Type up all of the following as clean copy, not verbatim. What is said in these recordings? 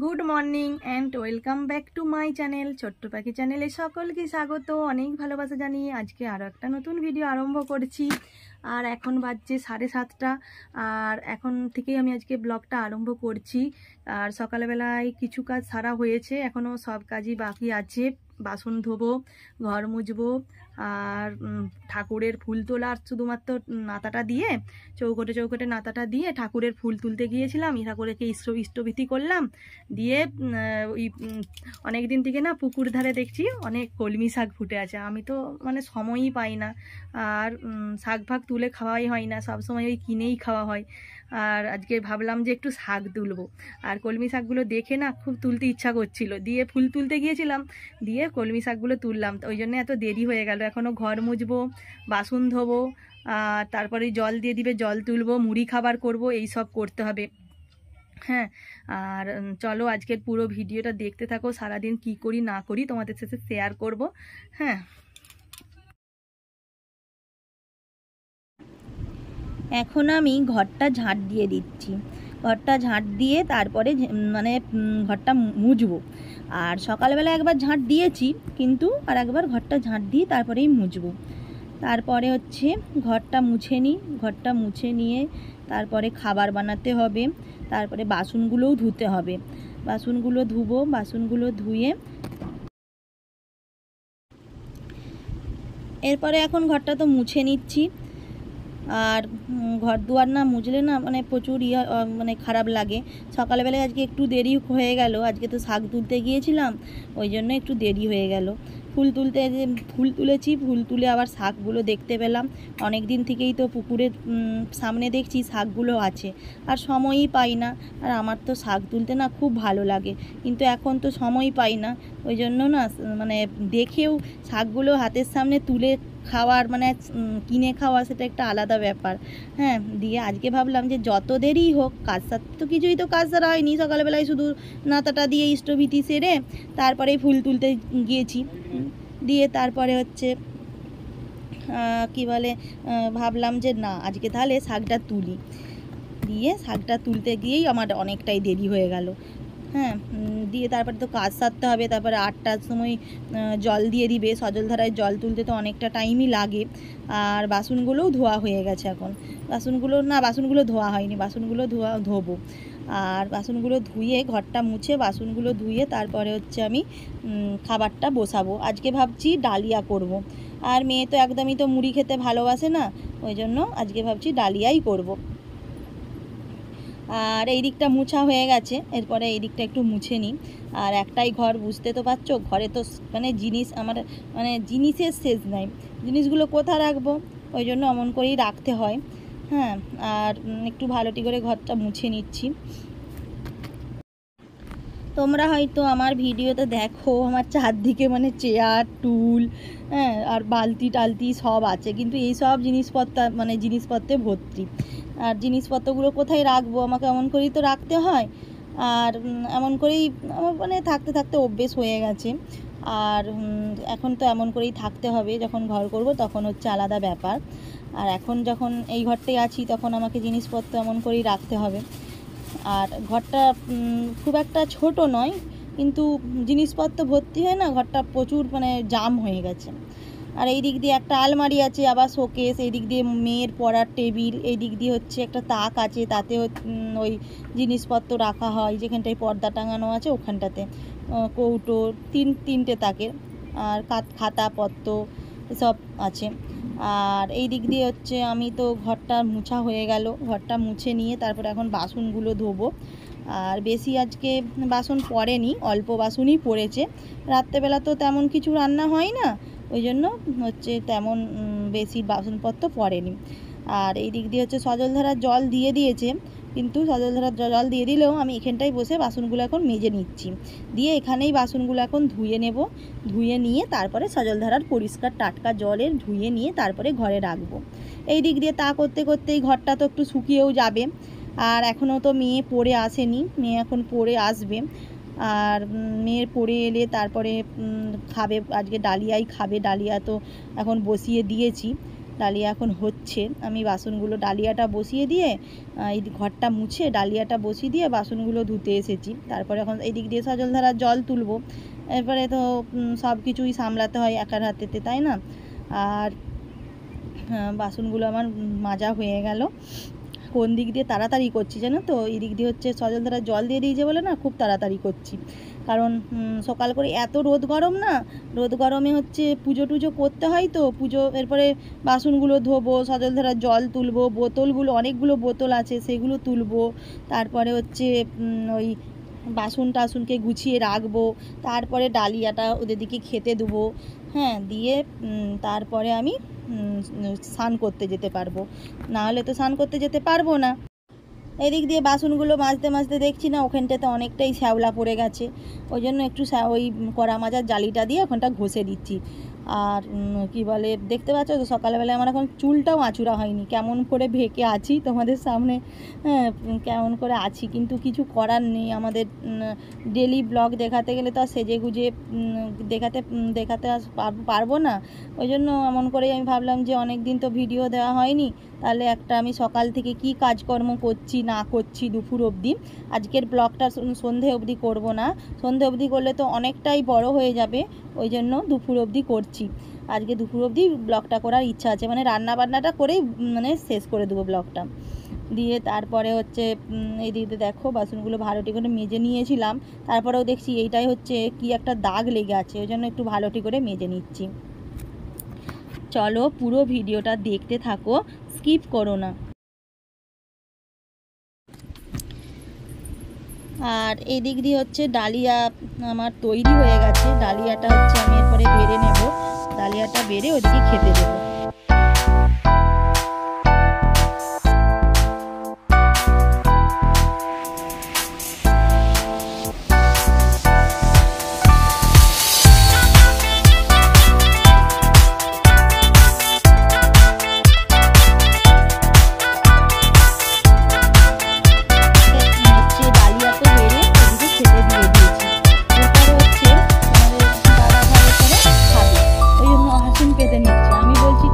Good morning and welcome back to my channel ছোট্ট পাখি চ্যানেলে সকলকে স্বাগত। অনেক ভালোবাসা জানিয়ে আজকে আরও একটা নতুন ভিডিও আরম্ভ করছি। আর এখন বাজছে 7:30, আর এখন থেকেই আমি আজকে ব্লগটা আরম্ভ করছি। আর সকালবেলায় কিছু কাজ সারা হয়েছে, এখনও সব কাজই বাকি আছে। বাসন ধোবো, ঘর মুছবো, আর ঠাকুরের ফুল তোলার শুধুমাত্র নাতাটা দিয়ে চৌকোটে নাতাটা দিয়ে ঠাকুরের ফুল তুলতে গিয়েছিলাম। ঠাকুরকে ইষ্টভীতি করলাম, দিয়ে ওই অনেক দিন থেকে না পুকুর ধারে দেখছি অনেক কলমি শাক ফুটে আছে। আমি তো মানে সময়ই পাই না, আর শাক ফাক তুলে খাওয়াই হয় না, সবসময় ওই কিনেই খাওয়া হয়। আর আজকে ভাবলাম যে একটু শাক তুলবো, আর কলমি শাকগুলো দেখে না খুব তুলতে ইচ্ছা করছিল, দিয়ে ফুল তুলতে গিয়েছিলাম, দিয়ে কলমি শাকগুলো তুললাম। তো ওই জন্য এত দেরি হয়ে গেল। এখনও ঘর মুছবো, বাসন ধোবো, তারপরে জল দিয়ে দিবে, জল তুলবো, মুড়ি খাবার করব, এই সব করতে হবে। হ্যাঁ, আর চলো আজকের পুরো ভিডিওটা দেখতে থাকো। সারাদিন কি করি না করি তোমাদের সাথে শেয়ার করব। হ্যাঁ, এখন আমি ঘরটা ঝাঁট দিয়ে দিচ্ছি। ঘরটা ঝাঁট দিয়ে তারপরে মানে ঘরটা মুছবো। আর সকালবেলা একবার ঝাঁট দিয়েছি, কিন্তু আর একবার ঘরটা ঝাঁট দিয়ে তারপরেই মুছবো। তারপরে হচ্ছে ঘরটা মুছে নিই, ঘরটা মুছে নিয়ে তারপরে খাবার বানাতে হবে, তারপরে বাসনগুলোও ধুতে হবে। বাসনগুলো ধুবো, বাসনগুলো ধুয়ে এরপরে এখন ঘরটা তো মুছে নিচ্ছি। আর ঘর দুয়ার না মুছলে না মানে প্রচুর মানে খারাপ লাগে। সকালবেলায় আজকে একটু দেরি হয়ে গেল, আজকে তো শাক তুলতে গিয়েছিলাম, ওই জন্য একটু দেরি হয়ে গেল। ফুল তুলেছি, ফুল তুলে আবার শাকগুলো দেখতে পেলাম। অনেক দিন থেকেই তো পুকুরের সামনে দেখছি শাকগুলো আছে, আর সময়ই পাই না। আর আমার তো শাক তুলতে না খুব ভালো লাগে, কিন্তু এখন তো সময় পাই না। ওই জন্য না মানে দেখেও শাকগুলো হাতের সামনে তুলে খাওয়ার মানে কিনে খাওয়া সেটা একটা আলাদা ব্যাপার। হ্যাঁ, দিয়ে আজকে ভাবলাম যে যত দেরি হোক, কাজ তো কিছুই তো কাজ সারা হয়নি। সকালবেলায় শুধু নাতাটা দিয়ে ইষ্টভীতি সেরে তারপরেই ফুল তুলতে গিয়েছি, দিয়ে তারপরে হচ্ছে কি বলে ভাবলাম যে না আজকে তাহলে শাকটা তুলি। দিয়ে শাকটা তুলতে গিয়েই আমার অনেকটাই দেরি হয়ে গেল। হ্যাঁ, দিয়ে তারপরে তো কাজ সারতে হবে। তারপরে 8টার সময় জল দিয়ে দিবে, সজলধারায় জল তুলতে তো অনেকটা টাইমই লাগে। আর বাসনগুলোও ধোয়া হয়ে গেছে এখন। বাসনগুলো ধোয়া হয়নি, বাসনগুলো ধোবো। আর বাসনগুলো ধুয়ে ঘরটা মুছে বাসনগুলো ধুয়ে তারপরে হচ্ছে আমি খাবারটা বসাবো। আজকে ভাবছি ডালিয়া করব। আর মেয়ে তো একদমই তো মুড়ি খেতে ভালোবাসে না, ওই জন্য আজকে ভাবছি ডালিয়াই করব। আর এই দিকটা মুছা হয়ে গেছে, এরপরে এই দিকটা একটু মুছে নিই। আর একটাই ঘর, বুঝতে তো পারছো, ঘরে তো মানে আমার মানে জিনিসের শেষ নাই। জিনিসগুলো কোথায় রাখবো, ওই জন্য অমন করেই রাখতে হয়। হ্যাঁ, আর একটু ভালোটি করে ঘরটা মুছে নিচ্ছি। তোমরা হয়তো আমার ভিডিওতে দেখো আমার চারদিকে মানে চেয়ার টুল, হ্যাঁ, আর বালতি টালতি সব আছে, কিন্তু এই সব জিনিসপত্রে ভর্তি। আর জিনিসপত্রগুলো কোথায় রাখবো, আমাকে এমন করেই তো রাখতে হয়। আর এমন করেই আমার মানে থাকতে থাকতে অভ্যেস হয়ে গেছে। আর এখন তো এমন করেই থাকতে হবে, যখন ঘর করব তখন হচ্ছে আলাদা ব্যাপার। আর এখন যখন এই ঘরটায় আছি তখন আমাকে জিনিসপত্র এমন করেই রাখতে হবে। আর ঘরটা খুব একটা ছোট নয়, কিন্তু জিনিসপত্র ভর্তি হয় না, ঘরটা প্রচুর মানে জাম হয়ে গেছে। আর এই দিক দিয়ে একটা আলমারি আছে, আবার শোকেস, এই দিক দিয়ে মেয়ের পড়ার টেবিল, এই দিক দিয়ে হচ্ছে একটা তাক আছে, তাতে ওই জিনিসপত্র রাখা হয়, যেখানটায় পর্দা টাঙানো আছে ওখানটাতে কৌটো তিনটে তাকের, আর খাতাপত্র এসব আছে। আর এই দিক দিয়ে হচ্ছে আমি তো ঘরটা মুছা হয়ে গেল, ঘরটা মুছে নিয়ে তারপরে এখন বাসনগুলো ধোবো। আর বেশি আজকে বাসন পড়েনি, অল্প বাসনই পড়েছে। রাত্রেবেলা তো তেমন কিছু রান্না হয় না, ওই জন্য হচ্ছে তেমন বেশি বাসনপত্র পড়েনি। আর এই দিক দিয়ে হচ্ছে সজলধারার জল দিয়ে দিয়েছে, কিন্তু সজলধারার জল দিয়ে দিলেও আমি এখানটায় বসে বাসনগুলো এখন মেজে নিচ্ছি, দিয়ে এখানেই বাসনগুলো এখন ধুয়ে নেব। ধুয়ে নিয়ে তারপরে সজলধারার পরিষ্কার টাটকা জলের ধুয়ে নিয়ে তারপরে ঘরে রাখবো। এই দিক দিয়ে তা করতে করতেই ঘরটা তো একটু শুকিয়েও যাবে। আর এখনও তো মেয়ে পড়ে আসেনি, মেয়ে এখন পড়ে আসবে। আর মেয়ের পড়ে এলে তারপরে খাবে, আজকে ডালিয়াই খাবে। ডালিয়া তো এখন বসিয়ে দিয়েছি, ডালিয়া এখন হচ্ছে। আমি বাসনগুলো ডালিয়াটা বসিয়ে দিয়ে এই ঘরটা মুছে ডালিয়াটা বসিয়ে দিয়ে বাসনগুলো ধুতে এসেছি। তারপরে এখন এদিক দিয়ে সজলধারার জল তুলবো। এরপরে তো সব কিছুই সামলাতে হয় একার হাতেতে, তাই না? আর বাসনগুলো আমার মাজা হয়ে গেল। কোন দিক দিয়ে তাড়াতাড়ি করছি জানো তো, এই দিক দিয়ে হচ্ছে সজলধারা জল দিয়ে দিয়েছে বলে না খুব তাড়াতাড়ি করছি। কারণ সকাল করে এত রোদ গরম না, রোদ গরমে হচ্ছে পুজো টুজো করতে হয় তো পুজো, এরপরে বাসনগুলো ধোবো, সজলধারার জল তুলবো, বোতলগুলো অনেকগুলো বোতল আছে সেগুলো তুলবো, তারপরে হচ্ছে ওই বাসন টাসনকে গুছিয়ে রাখবো, তারপরে ডালিয়াটা ওদের দিকে খেতে দেবো, হ্যাঁ, দিয়ে তারপরে আমি স্নান করতে যেতে পারবো, না হলে তো স্নান করতে যেতে পারবো না। এদিক দিয়ে বাসনগুলো মাজতে মাজতে দেখছি না ওখানটাতে অনেকটাই শ্যাওলা পড়ে গেছে, ওই জন্য একটু ওই কড়া মাজার জালিটা দিয়ে ওখানটা ঘষে দিচ্ছি। আর কি বলে, দেখতে পাচ্ছ তো সকালবেলায় আমার এখন চুলটাও আঁচুরা হয়নি, কেমন করে ভেকে আছি তোমাদের সামনে, হ্যাঁ, কেমন করে আছি, কিন্তু কিছু করার নেই। আমাদের ডেলি ব্লগ দেখাতে গেলে তো আর সেজে গুজে দেখাতে পারবো না, ওই জন্য এমন করেই আমি ভাবলাম যে অনেক দিন তো ভিডিও দেওয়া হয়নি, তাহলে একটা আমি সকাল থেকে কি কাজকর্ম করছি না করছি দুপুর অবধি, আজকের ব্লগটা সন্ধে অবধি করব না, সন্ধে অবধি করলে তো অনেকটাই বড় হয়ে যাবে, ওই জন্য দুপুর অবধি করছি। আজকে দুপুর অবধি ব্লগটা করার ইচ্ছা আছে, মানে রান্না বান্নাটা করেই মানে শেষ করে দেবো ব্লগটা। দিয়ে তারপরে হচ্ছে এই দিকে দেখো বাসনগুলো ভালোটি করে মেজে নিয়েছিলাম, তারপরেও দেখছি এইটাই হচ্ছে কি একটা দাগ লেগে আছে, ওই জন্য একটু ভালোটি করে মেজে নিচ্ছি। চলো পুরো ভিডিওটা দেখতে থাকো, স্কিপ করো না। আর এদিক দিয়ে হচ্ছে ডালিয়া আমার তৈরি হয়ে গেছে, ডালিয়াটা হচ্ছে আমি এরপরে বেড়ে নেব, ডালিয়াটা বেড়ে ওদিকে খেতে দেবো। আমি বলছি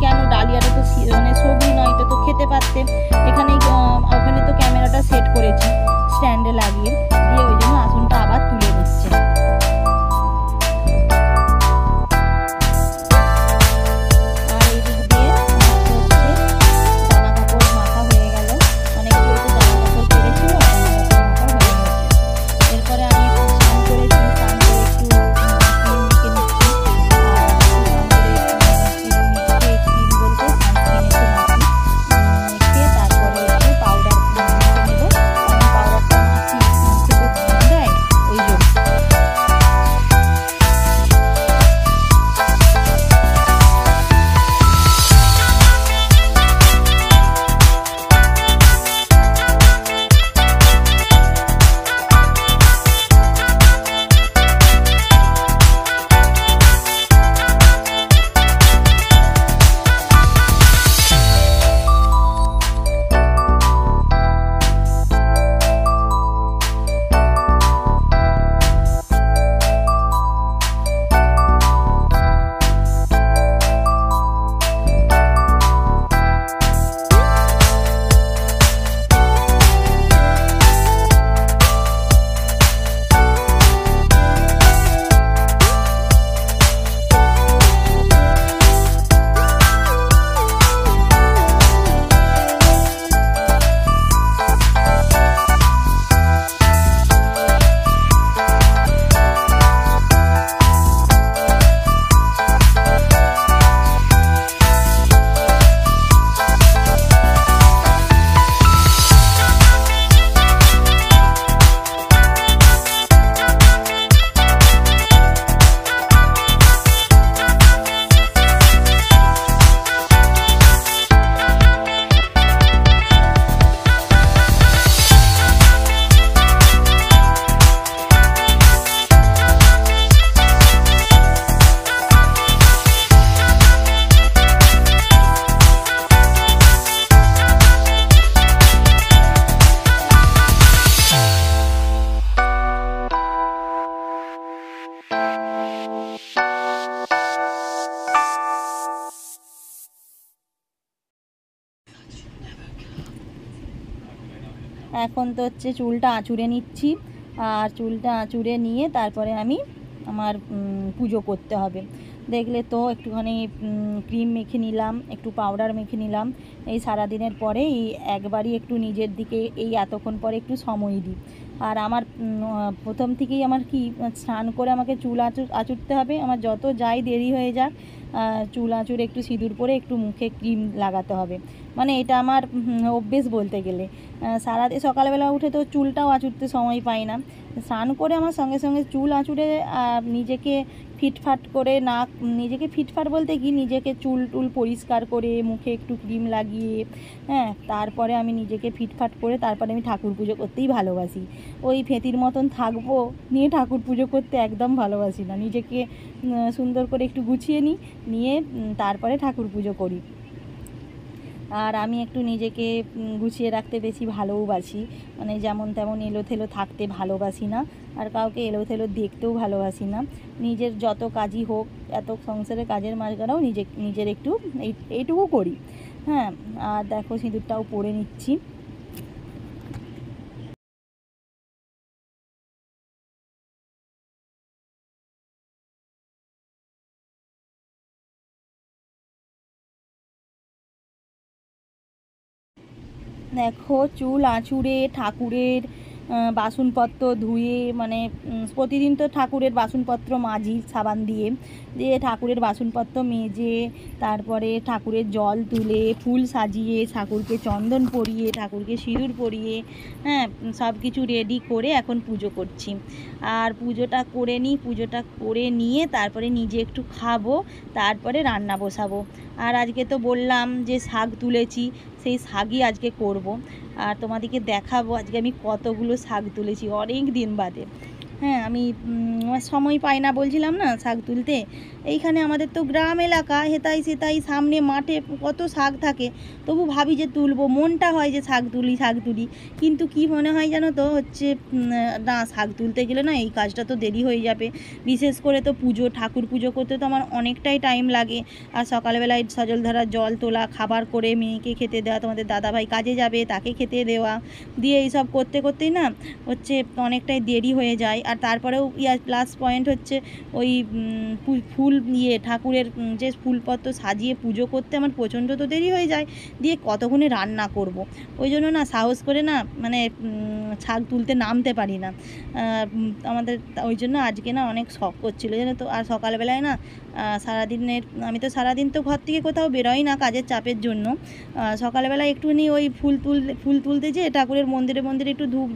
এখন তো হচ্ছে চুলটা আঁচড়ে নিচ্ছি, আর চুলটা আঁচড়ে নিয়ে তারপরে আমি আমার পুজো করতে হবে। দেখলে তো একটুখানি ক্রিম মেখে নিলাম, একটু পাউডার মেখে নিলাম। এই সারাদিনের পরে এই একবারই একটু নিজের দিকে এই এতক্ষণ পরে একটু সময় দিই। আর আমার প্রথম থেকেই আমার কি স্নান করে আমাকে চুল আঁচড়তে হবে। আমার যত যাই দেরি হয়ে যাক, চুল আঁচড়ে একটু সিঁদুর পরে একটু মুখে ক্রিম লাগাতে হবে। মানে এটা আমার অভ্যেস বলতে গেলে। সারাদিন সকালবেলা উঠে তো চুলটাও আঁচড়তে সময় পাই না। স্নান করে আমার সঙ্গে সঙ্গে চুল আঁচড়ে নিজেকে ফিটফাট করে, নিজেকে ফিটফাট বলতে কি, নিজেকে চুল টুল পরিষ্কার করে মুখে একটু ক্রিম লাগিয়ে, তারপরে আমি নিজেকে ফিটফাট করে তারপরে আমি ঠাকুর পুজো করতেই ভালোবাসি। ওই ফেঁতির মতন থাকবো নিয়ে ঠাকুর পুজো করতে একদম ভালোবাসি না। নিজেকে সুন্দর করে একটু গুছিয়ে নিয়ে তারপরে ঠাকুর পুজো করি। আর আমি একটু নিজেকে গুছিয়ে রাখতে বেশি ভালোবাসি। মানে যেমন তেমন এলোথেলো থাকতে ভালোবাসি না, আর কাউকে এলোথেলো দেখতেও ভালোবাসি না। নিজের যত কাজই হোক, এত সংসারের কাজের মাঝখানেও নিজের একটু এইটুকু করি। আর দেখো সিঁদুরটাও পরে নিচ্ছি। দেখো চুল আঁচড়ে ঠাকুরের বাসনপত্র ধুয়ে, মানে প্রতিদিন তো ঠাকুরের বাসনপত্র মাজি সাবান দিয়ে, ঠাকুরের বাসনপত্র মেজে তারপরে ঠাকুরের জল তুলে ফুল সাজিয়ে ঠাকুরকে চন্দন পরিয়ে ঠাকুরকে সিঁদুর পরিয়ে সব কিছু রেডি করে এখন পুজো করছি। আর পুজোটা করে নিয়ে তারপরে নিজে একটু খাবো, তারপরে রান্না বসাবো। আর আজকে তো বললাম যে শাক তুলেছি, সেই শাকই আজকে করব। আর তোমাদেরকে দেখাবো আজকে আমি কতগুলো শাক তুলেছি অনেক দিন বাদে। আমি সময় পাই না বলছিলাম না শাক তুলতে। এইখানে আমাদের তো গ্রাম এলাকা, হেতাই সেতাই সামনে মাঠে কত শাক থাকে, তবু ভাবি যে তুলবো, মনটা হয় যে শাক তুলি, কিন্তু কি মনে হয় জানো তো, হচ্ছে না, শাক তুলতে গেলে না এই কাজটা তো দেরি হয়ে যাবে। বিশেষ করে তো ঠাকুর পুজো করতে তো আমার অনেকটাই টাইম লাগে। আর সকালবেলায় সজল ধারা জল তোলা, খাবার করে মেয়েকে খেতে দেওয়া, তোমাদের দাদাভাই কাজে যাবে তাকে খেতে দেওয়া, দিয়ে এইসব করতেই না হচ্ছে অনেকটাই দেরি হয়ে যায়। আর তারপরেও প্লাস পয়েন্ট হচ্ছে ওই ফুল ঠাকুরের যে ফুলপত্র সাজিয়ে পুজো করতে আমার প্রচণ্ড তো দেরি হয়ে যায়, দিয়ে কতক্ষণে রান্না করব। ওই জন্য না সাহস করে না মানে শাক তুলতে নামতে পারি না আমাদের। ওই জন্য আজকে না অনেক শখ করছিলো জানো তো। আর সকালবেলায় না আমি তো সারাদিন তো ঘর থেকে কোথাও বেরোই না কাজের চাপের জন্য। সকালবেলায় একটুখানি ওই ফুল তুলতে যেয়ে ঠাকুরের মন্দিরে একটু ধূপ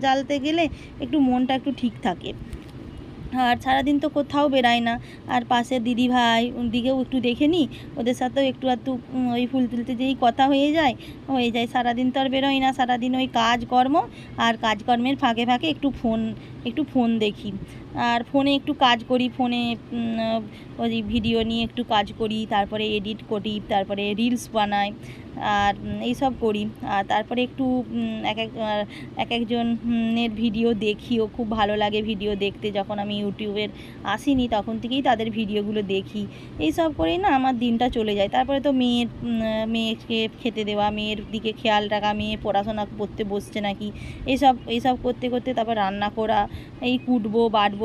জ্বালতে গেলে একটু মনটা একটু ঠিক থাকে। আর সারাদিন তো কোথাও বেরাই না। আর পাশের দিদিভাই দিকেও একটু দেখে নিই, ওদের সাথেও একটু ওই ফুল তুলতে যেই কথা হয়ে যায়। সারাদিন তো আর বেরোই না, সারাদিন ওই কাজকর্ম, আর কাজকর্মের ফাঁকে একটু ফোন দেখি। আর ফোনে একটু কাজ করি, ফোনে ওই ভিডিও নিয়ে একটু কাজ করি, তারপরে এডিট করি, তারপরে রিলস বানাই, আর এইসব করি। আর তারপরে একটু এক একজনের ভিডিও দেখিও, খুব ভালো লাগে ভিডিও দেখতে। যখন আমি ইউটিউবের আসিনি তখন থেকেই তাদের ভিডিওগুলো দেখি। এইসব করেই না আমার দিনটা চলে যায়। তারপরে তো মেয়েকে খেতে দেওয়া, মেয়ের দিকে খেয়াল রাখা, মেয়ে পড়াশোনা করতে বসছে নাকি, এইসব করতে তারপর রান্না করা, এই কুটবো বাটবো,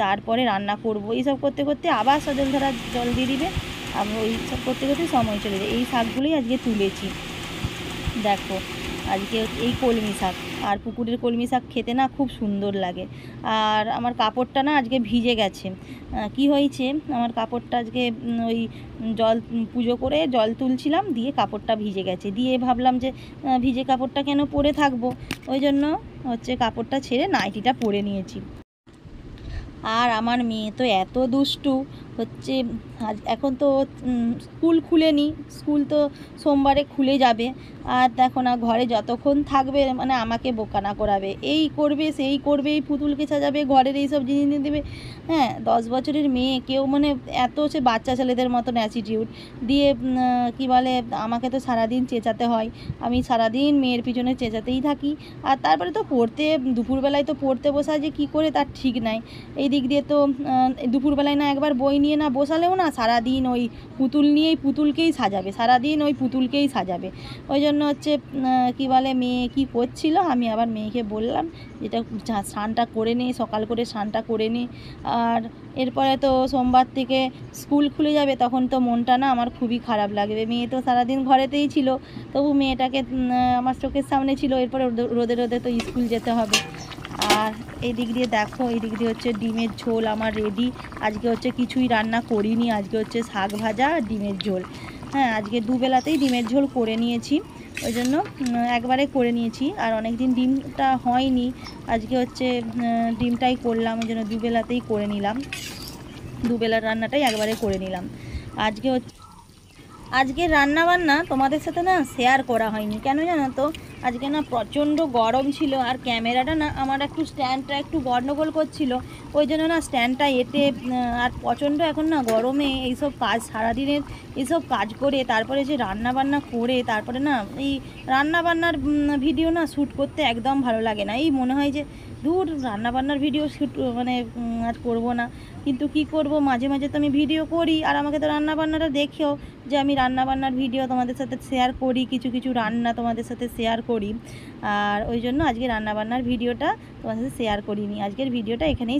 তারপরে রান্না করব, এইসব করতে আবার সজল ধারা জল দিয়ে দিবে। আমি ওই সব করতে সময় চলে যায়। এই শাকগুলোই আজকে তুলেছি। দেখো আজকে এই কলমি শাক, আর পুকুরের কলমি শাক খেতে না খুব সুন্দর লাগে। আর আমার কাপড়টা না আজকে ভিজে গেছে। কি হয়েছে, আমার কাপড়টা আজকে ওই পুজো করে জল তুলছিলাম, দিয়ে কাপড়টা ভিজে গেছে। দিয়ে ভাবলাম যে ভিজে কাপড়টা কেন পরে থাকবো, ওই জন্য হচ্ছে কাপড়টা ছেড়ে নাইটিটা পরে নিয়েছি। আর আমার মেয়ে তো এত দুষ্টু হচ্ছে, এখন তো স্কুল খুলেনি, স্কুল তো সোমবারে খুলে যাবে। আর দেখো না ঘরে যতক্ষণ থাকবে মানে আমাকে বোকা না করাবে, এই করবে সেই করবে, এই পুতুলকে সাজাবে, ঘরের এইসব জিনিস নিয়ে দেবে। 10 বছরের মেয়ে, কেউ মানে এত হচ্ছে বাচ্চা ছেলেদের মতন অ্যাটিটিউড দিয়ে কি বলে, আমাকে তো সারাদিন চেঁচাতে হয়। আমি সারাদিন মেয়ের পিছনে চেঁচাতেই থাকি। আর তারপরে তো দুপুরবেলায় তো পড়তে বসা যে কী করে তার ঠিক নাই। এই দিক দিয়ে তো দুপুরবেলায় না একবার বই নিয়ে নিয়ে না বসালেও না সারাদিন ওই পুতুলকেই সাজাবে, সারাদিন ওই পুতুলকেই সাজাবে। ওই জন্য হচ্ছে কী বলে, মেয়ে কী করছিল, আমি আবার মেয়েকে বললাম যেটা স্নানটা করে নে, সকাল করে স্নানটা করে নে। আর এরপরে তো সোমবার থেকে স্কুল খুলে যাবে, তখন তো মনটা না আমার খুবই খারাপ লাগবে। মেয়ে তো সারাদিন ঘরেতেই ছিল, তবু মেয়েটাকে আমার চোখের সামনে ছিল, এরপরে রোদে রোদে তো স্কুল যেতে হবে। আর এই দিক দিয়ে দেখো, এই দিক দিয়ে হচ্ছে ডিমের ঝোল আমার রেডি। আজকে হচ্ছে কিছুই রান্না করিনি, আজকে হচ্ছে শাক ভাজা আর ডিমের ঝোল। হ্যাঁ, আজকে দুবেলাতেই ডিমের ঝোল করে নিয়েছি, ওই জন্য একবারে করে নিয়েছি। আর অনেক দিন ডিমটা হয়নি, আজকে হচ্ছে ডিমটাই করলাম, ওই জন্য দুবেলাতেই করে নিলাম, দুবেলার রান্নাটাই একবারে করে নিলাম। আজকে রান্নাবান্না তোমাদের সাথে না শেয়ার করা হয়নি, কেন জানো তো? আজকে না প্রচণ্ড গরম ছিল, আর ক্যামেরাটা না আমার একটু স্ট্যান্ডটা একটু গন্ডগোল করছিল, ওই জন্য না স্ট্যান্ডটা আর প্রচণ্ড এখন না গরমে এইসব কাজ, সারাদিনের এইসব কাজ করে তারপরে যে রান্নাবান্না করে তারপরে না এই রান্নাবান্নার ভিডিও না শ্যুট করতে একদম ভালো লাগে না। এই মনে হয় যে দূর, রান্নাবান্নার ভিডিও শ্যুট মানে আর করবো না। কিন্তু কি করব, মাঝে মাঝে তো আমি ভিডিও করি, আর আমাকে তো রান্নাবান্নাটা দেখেও যে আমি রান্নাবান্নার ভিডিও তোমাদের সাথে শেয়ার করি, কিছু কিছু রান্না তোমাদের সাথে শেয়ার করি। আর ওই জন্য আজকে রান্নাবান্নার ভিডিওটা তোমাদের সাথে শেয়ার করিনি, আজকের ভিডিওটা এখানেই